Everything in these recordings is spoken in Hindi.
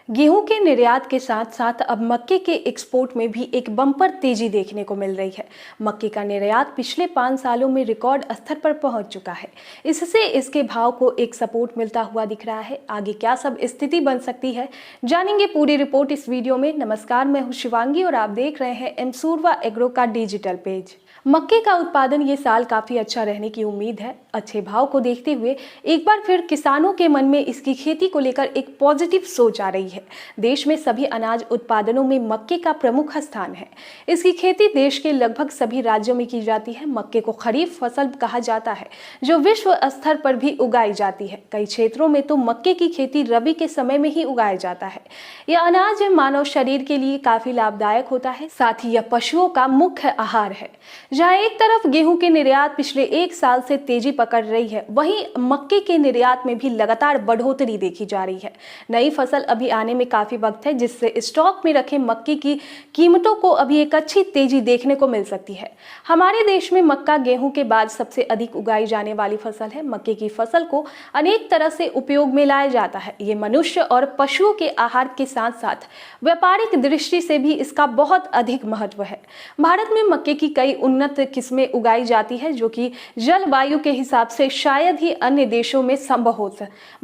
गेहूं के निर्यात के साथ साथ अब मक्के के एक्सपोर्ट में भी एक बम्पर तेजी देखने को मिल रही है। मक्के का निर्यात पिछले 5 सालों में रिकॉर्ड स्तर पर पहुंच चुका है। इससे इसके भाव को एक सपोर्ट मिलता हुआ दिख रहा है। आगे क्या सब स्थिति बन सकती है, जानेंगे पूरी रिपोर्ट इस वीडियो में। नमस्कार, मैं हूं शिवांगी और आप देख रहे हैं एमसूरवा एग्रो का डिजिटल पेज। मक्के का उत्पादन ये साल काफी अच्छा रहने की उम्मीद है। अच्छे भाव को देखते हुए एक बार फिर किसानों के मन में इसकी खेती को लेकर एक पॉजिटिव सोच आ रही है। देश में सभी अनाज उत्पादनों में मक्के का प्रमुख स्थान है। इसकी खेती देश के लगभग सभी राज्यों में की जाती है। मक्के को खरीफ फसल कहा जाता है, जो विश्व स्तर पर भी उगाई जाती है। कई क्षेत्रों में तो मक्के की खेती रबी के समय में ही उगाया जाता है। यह अनाज मानव शरीर के लिए काफी लाभदायक होता है, साथ ही यह पशुओं का मुख्य आहार है। जहां एक तरफ गेहूं के निर्यात पिछले 1 साल से तेजी पकड़ रही है, वहीं मक्के के निर्यात में भी लगातार बढ़ोतरी देखी जा रही है। नई फसल अभी आने में काफी वक्त है, जिससे स्टॉक में रखे मक्के की कीमतों को अभी एक अच्छी तेजी देखने को मिल सकती है। हमारे देश में मक्का गेहूं के बाद सबसे अधिक उगाई जाने वाली फसल है। मक्के की फसल को अनेक तरह से उपयोग में लाया जाता है। ये मनुष्य और पशुओं के आहार के साथ साथ व्यापारिक दृष्टि से भी इसका बहुत अधिक महत्व है। भारत में मक्के की कई उन्नत किस्में उगाई जाती है, जो कि जलवायु के हिसाब से शायद ही अन्य देशों में संभव हो।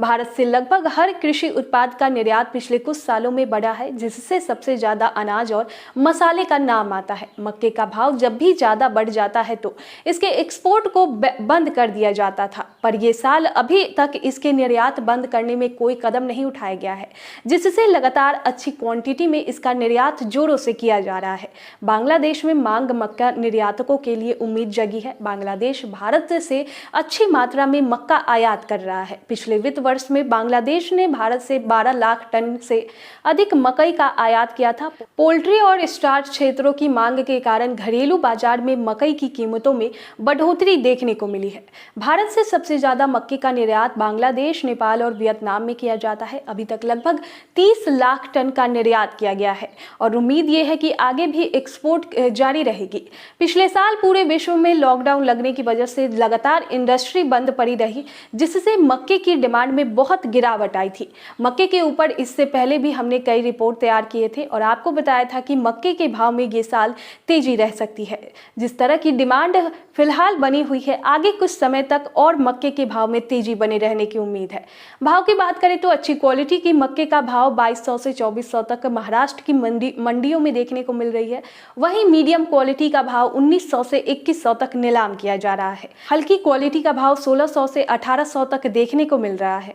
भारत से लगभग हर कृषि उत्पाद का निर्यात पिछले कुछ सालों में बढ़ा है, जिससे सबसे ज्यादा अनाज और मसाले का नाम आता है। मक्के का भाव जब भी ज्यादा बढ़ जाता है तो इसके एक्सपोर्ट को बंद कर दिया जाता था, पर यह साल अभी तक इसके निर्यात बंद करने में कोई कदम नहीं उठाया गया है, जिससे लगातार अच्छी क्वांटिटी में इसका निर्यात जोरों से किया जा रहा है। बांग्लादेश में मांग मक्का निर्यातकों के लिए उम्मीद जगी है। बांग्लादेश भारत से अच्छी मात्रा में मक्का आयात कर रहा है। पिछले वित्त वर्ष में बांग्लादेश ने भारत से 12 लाख टन से अधिक मकई का आयात किया था। पोल्ट्री और स्टार्च क्षेत्रों की मांग के कारण घरेलू बाजार में मकई की कीमतों में बढ़ोतरी देखने को मिली है। भारत से सबसे ज्यादा मक्के का निर्यात बांग्लादेश, नेपाल और वियतनाम में किया जाता है। अभी तक लगभग 30 लाख टन का निर्यात किया गया है और उम्मीद ये है कि आगे भी एक्सपोर्ट जारी रहेगी। पिछले साल पूरे विश्व में लॉकडाउन लगने की वजह से लगातार इंडस्ट्री बंद पड़ी रही, जिससे मक्के की डिमांड में बहुत गिरावट आई थी। मक्के के ऊपर इससे पहले भी हमने कई रिपोर्ट तैयार किए थे और आपको बताया था कि मक्के के भाव में ये साल तेजी रह सकती है। जिस तरह की डिमांड फिलहाल बनी हुई है, आगे कुछ समय तक और मक्के के भाव में तेजी बने रहने की उम्मीद है। भाव की बात करें तो अच्छी क्वालिटी की मक्के का भाव 2200 से 2400 तक महाराष्ट्र की मंडियों में देखने को मिल रही है। वहीं मीडियम क्वालिटी का भाव 1900 से 2100 तक नीलाम किया जा रहा है। हल्की क्वालिटी का भाव 1600 से 1800 तक देखने को मिल रहा है।